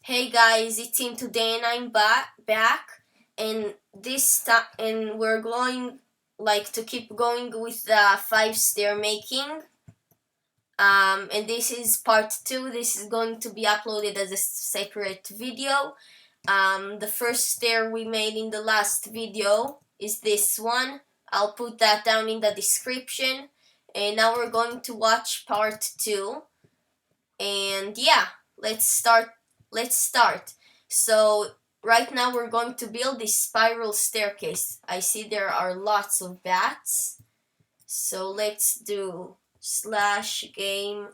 Hey guys, it's Tim today and I'm back and this time and we're going to keep going with the 5 stair making. And this is part 2. This is going to be uploaded as a separate video. The first stair we made in the last video is this one. I'll put that down in the description. And now we're going to watch part 2. And yeah, let's start. So right now we're going to build this spiral staircase. I see there are lots of bats, so let's do /game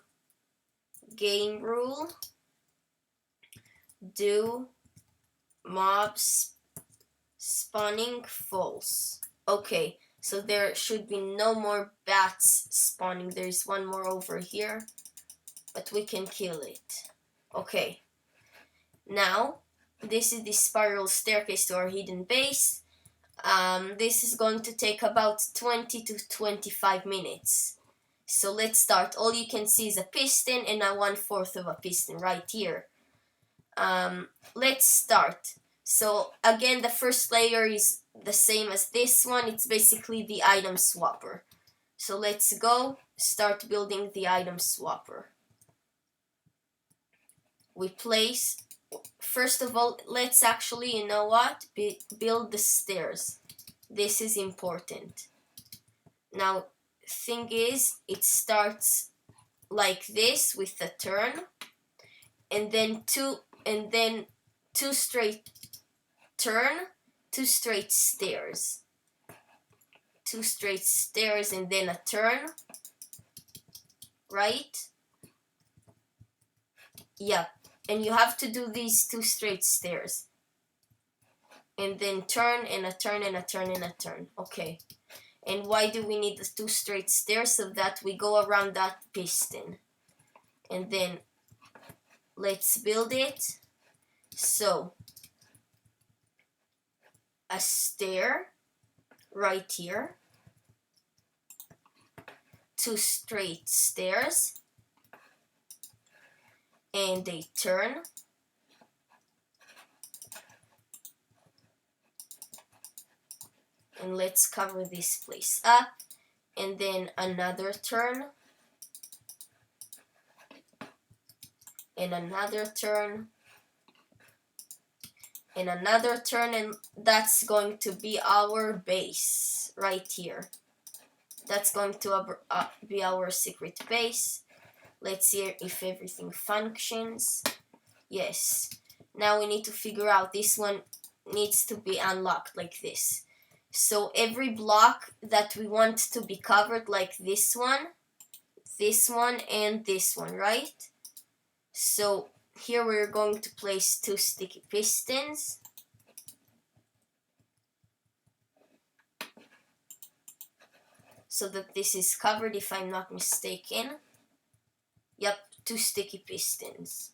rule do mobs spawning false. Okay, so there should be no more bats spawning. There's one more over here, but we can kill it. Okay, now this is the spiral staircase to our hidden base. This is going to take about 20 to 25 minutes. So let's start. All you can see is a piston and a 1/4 of a piston right here. Let's start. So again, the first layer is the same as this one. It's basically the item swapper. So let's go start building the item swapper. We place, first of all, let's actually, you know what, build the stairs. This is important. Now, thing is, it starts like this with a turn, and then two straight turn, two straight stairs, and then a turn, right? Yep. And you have to do these 2 straight stairs. And then turn and a turn and a turn and a turn. Okay. And why do we need the 2 straight stairs? So that we go around that piston. And then let's build it. So a stair right here. 2 straight stairs. And a turn. And let's cover this place up. And then another turn. And another turn. And another turn. And that's going to be our base right here. That's going to be our secret base. Let's see if everything functions. Yes. Now we need to figure out, this one needs to be unlocked like this. So every block that we want to be covered, like this one, and this one, right? So here we're going to place 2 sticky pistons. So that this is covered, if I'm not mistaken. Yep, 2 sticky pistons.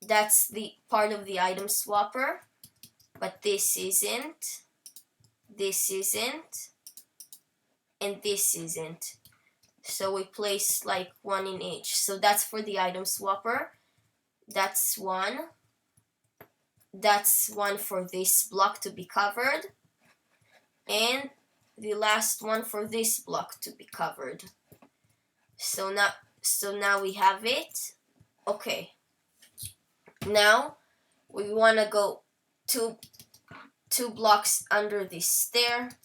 That's the part of the item swapper, but this isn't, and this isn't. So we place like 1 in each. So that's for the item swapper. That's one. That's one for this block to be covered. And the last one for this block to be covered. So now we have it. Okay. Now we want to go two blocks under this stair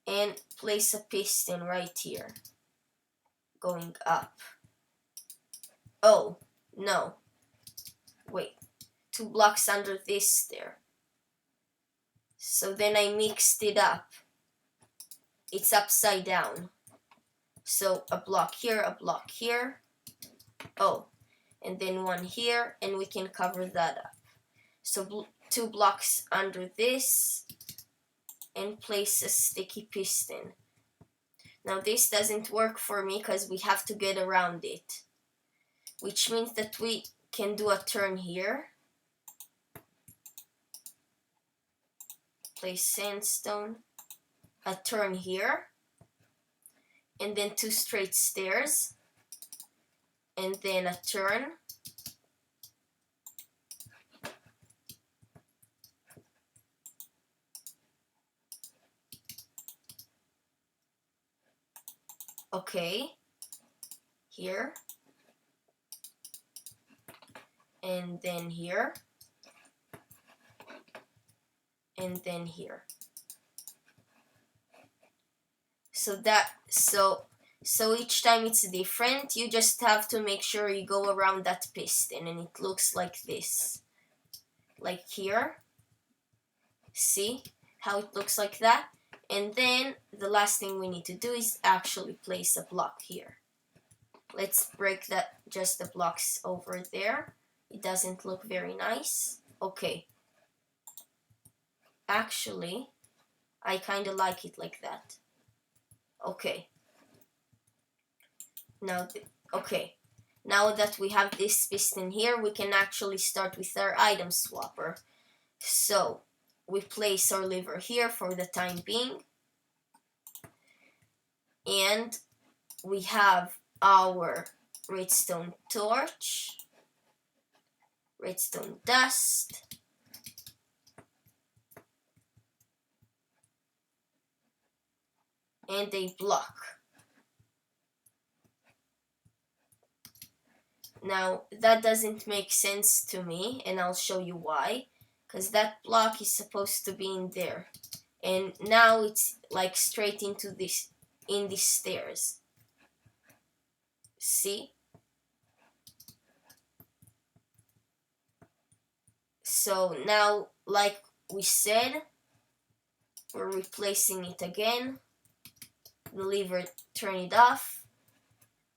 and place a piston right here going up. Oh no, wait, 2 blocks under this stair. So then I mixed it up. It's upside down. So a block here, a block here. Oh, and then one here, and we can cover that up. So 2 blocks under this, and place a sticky piston. Now this doesn't work for me because we have to get around it, which means that we can do a turn here. Place sandstone, a turn here, and then 2 straight stairs, and then a turn. Okay, here, and then here, and then here. So each time it's different. You just have to make sure you go around that piston, and it looks like this. Like here. See how it looks like that? And then the last thing we need to do is actually place a block here. Let's break that, just the blocks over there. It doesn't look very nice. Okay. Actually, I kind of like it like that. Okay. Now that we have this piston here, we can actually start with our item swapper. So we place our lever here for the time being, and we have our redstone torch, redstone dust, and a block. Now that doesn't make sense to me, and I'll show you why. Because that block is supposed to be in there, and now it's like straight into this, in these stairs. See? So now, like we said, we're replacing it again. The lever, turn it off.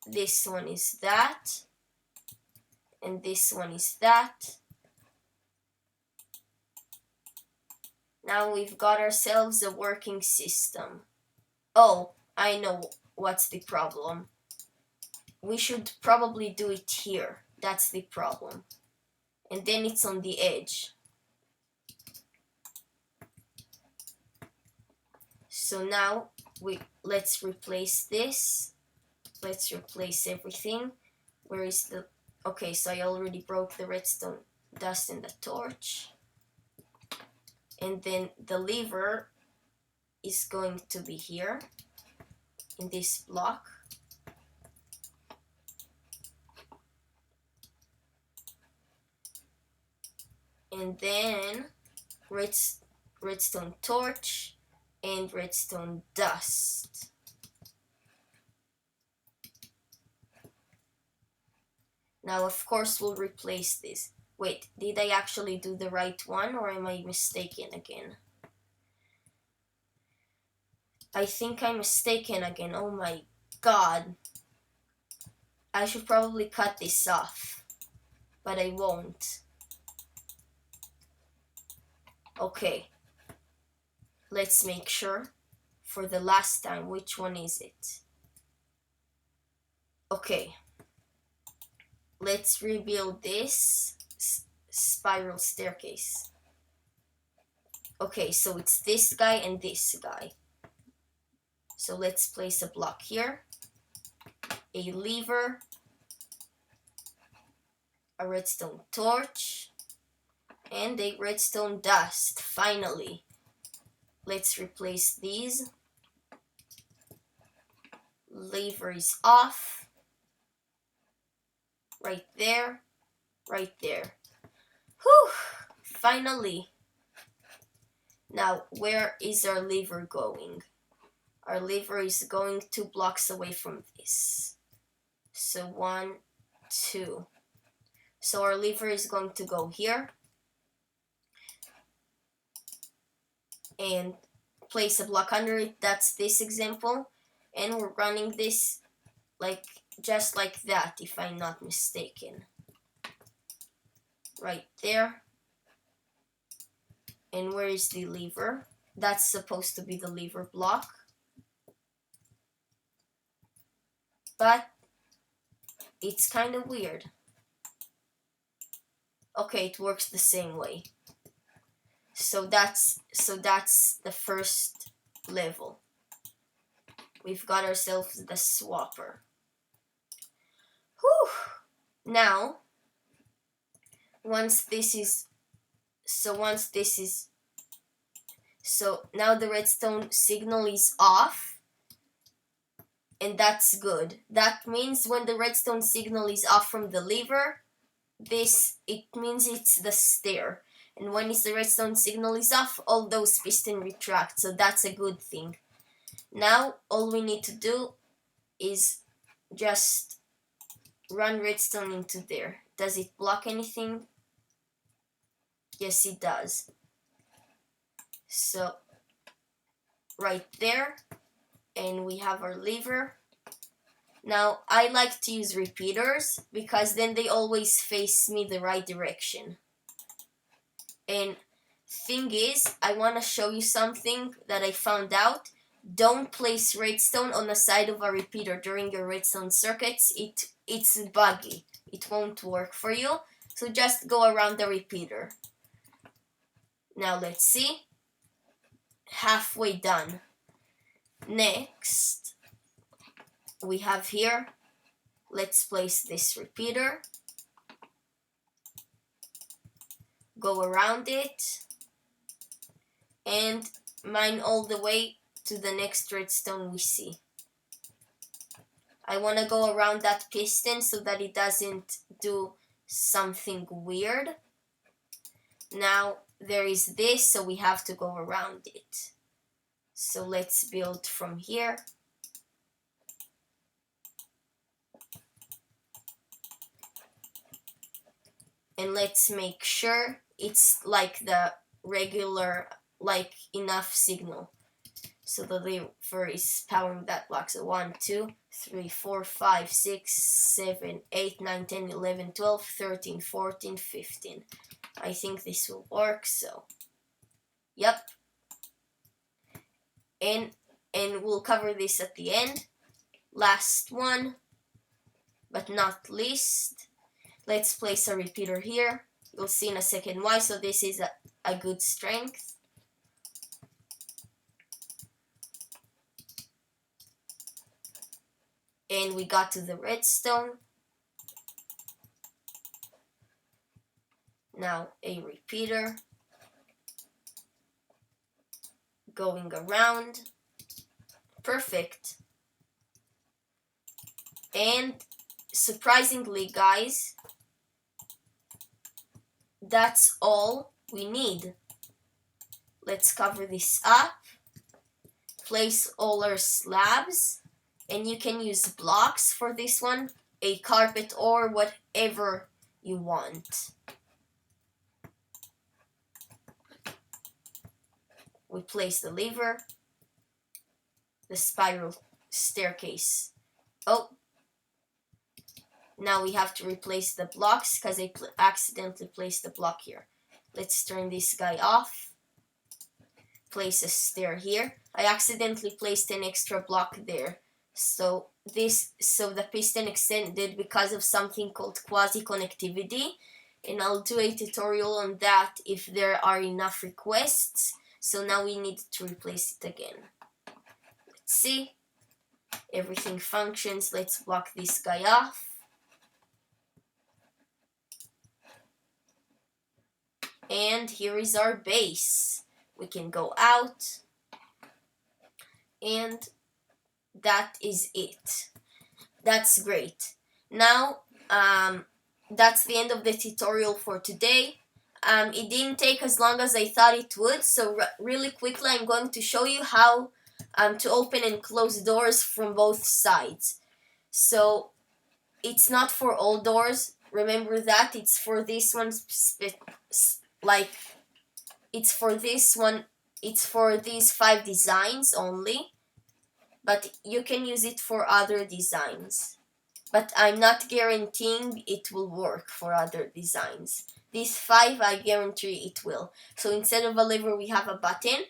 This one is that, and this one is that. Now we've got ourselves a working system. Oh, I know what's the problem. We should probably do it here. That's the problem. And then it's on the edge. So now let's replace this. Let's replace everything. Where is the... Okay, so I already broke the redstone dust and the torch. And then the lever is going to be here in this block. And then redstone torch and redstone dust. Now, of course, we'll replace this. Wait, did I actually do the right one, or am I mistaken again? I think I'm mistaken again. Oh my god. I should probably cut this off, but I won't. Okay. Let's make sure for the last time. Which one is it? Okay. Let's rebuild this spiral staircase. Okay, so it's this guy and this guy. So let's place a block here, a lever, a redstone torch, and a redstone dust. Finally, let's replace these. Lever is off. Right there, right there. Whew! Finally. Now, where is our lever going? Our lever is going 2 blocks away from this. So 1, 2. So our lever is going to go here. And place a block under it. That's this example. And we're running this just like that, if I'm not mistaken. Right there. And where is the lever? That's supposed to be the lever block. But it's kind of weird. Okay, it works the same way. So that's the first level. We've got ourselves the swapper. Whew! Now, once this is so now the redstone signal is off, and that's good. That means when the redstone signal is off from the lever, it means it's the stair. And when the redstone signal is off, all those pistons retract, so that's a good thing. Now all we need to do is just run redstone into there. Does it block anything? Yes, it does. So right there, and we have our lever. Now I like to use repeaters because then they always face me the right direction. And thing is, I want to show you something that I found out. Don't place redstone on the side of a repeater during your redstone circuits. It's buggy. It won't work for you. So just go around the repeater. Now let's see. Halfway done. Next, we have here, let's place this repeater. Go around it. And mine all the way to the next redstone we see. I want to go around that piston so that it doesn't do something weird. Now there is this, so we have to go around it. So let's build from here. And let's make sure it's like the regular, like enough signal. So the lever is powering that block. So 1, 2, 3, 4, 5, 6, 7, 8, 9, 10, 11, 12, 13, 14, 15. I think this will work, so yep. And we'll cover this at the end. Last one, but not least, let's place a repeater here. You'll see in a second why. So this is a good strength. And we got to the redstone. Now a repeater. Going around. Perfect. And surprisingly, guys, that's all we need. Let's cover this up. Place all our slabs. And you can use blocks for this one, a carpet, or whatever you want. We place the lever, the spiral staircase. Oh, now we have to replace the blocks because I accidentally placed the block here. Let's turn this guy off. Place a stair here. I accidentally placed an extra block there. So the piston extended because of something called quasi-connectivity, and I'll do a tutorial on that if there are enough requests. So now we need to replace it again. Let's see. Everything functions. Let's block this guy off. And here is our base. We can go out. And that is it. That's great. Now, that's the end of the tutorial for today. It didn't take as long as I thought it would, so really quickly I'm going to show you how to open and close doors from both sides. So it's not for all doors. Remember that. It's for this one, it's for this one. It's for these 5 designs only. But you can use it for other designs. But I'm not guaranteeing it will work for other designs. These 5, I guarantee it will. So instead of a lever, we have a button.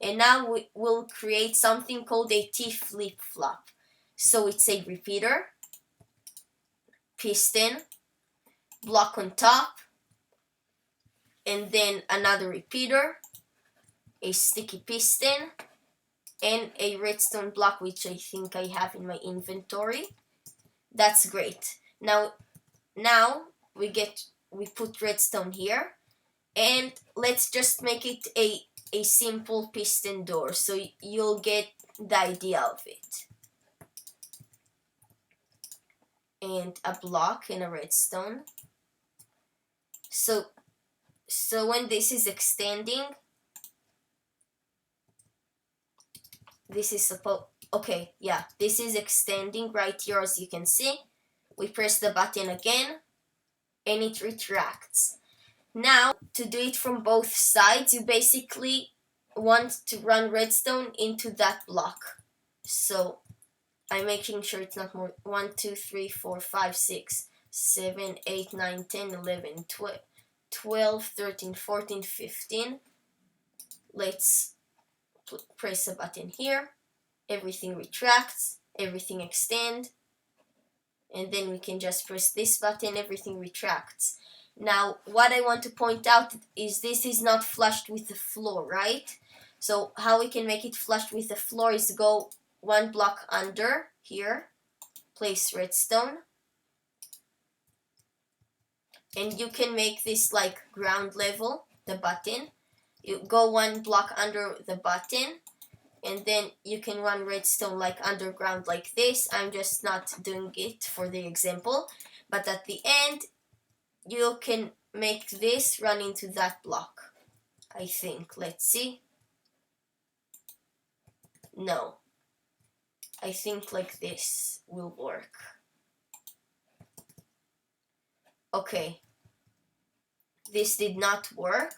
And now we will create something called a T-flip-flop. So it's a repeater, piston, block on top, and then another repeater, a sticky piston, and a redstone block, which I think I have in my inventory. That's great. Now, now we put redstone here, and let's just make it a simple piston door so you'll get the idea of it. And a block and a redstone. So when this is extending, this is okay, yeah, this is extending right here, as you can see. We press the button again and it retracts. Now, to do it from both sides, you basically want to run redstone into that block. So I'm making sure it's not more. 1, 2, 3, 4, 5, 6, 7, 8, 9, 10, 11, 12, 13, 14, 15. Let's press a button here. Everything retracts, everything extends, and then we can just press this button, everything retracts. Now, what I want to point out is this is not flushed with the floor, right? So how we can make it flushed with the floor is go one block under here, place redstone, and you can make this like ground level, the button. You go one block under the button, and then you can run redstone like underground like this. I'm just not doing it for the example, but at the end you can make this run into that block, I think. Let's see. No, I think like this will work. Okay, this did not work,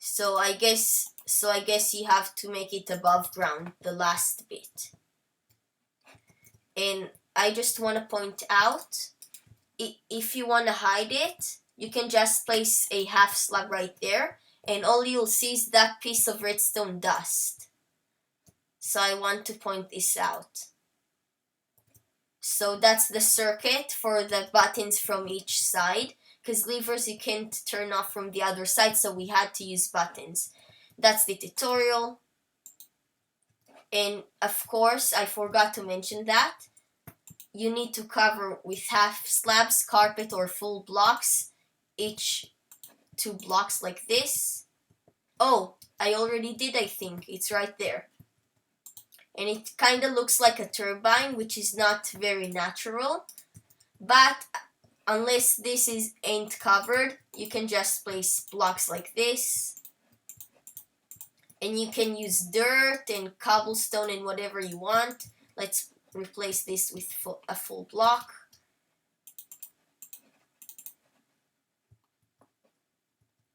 so I guess you have to make it above ground, the last bit. And I just want to point out, if you want to hide it, you can just place a half slab right there, and all you'll see is that piece of redstone dust. So I want to point this out. So that's the circuit for the buttons from each side, because levers you can't turn off from the other side, so we had to use buttons. That's the tutorial. And of course, I forgot to mention that you need to cover with half slabs, carpet, or full blocks, each 2 blocks like this. Oh, I already did, I think. It's right there. And it kind of looks like a turbine, which is not very natural. But unless this ain't covered, you can just place blocks like this. And you can use dirt and cobblestone and whatever you want. Let's replace this with a full block.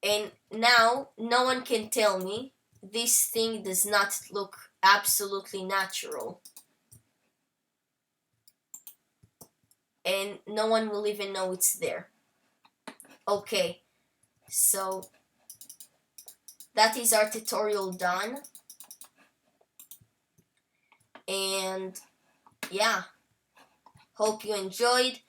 And now no one can tell me this thing does not look absolutely natural. And no one will even know it's there. Okay, so that is our tutorial done. And yeah, hope you enjoyed.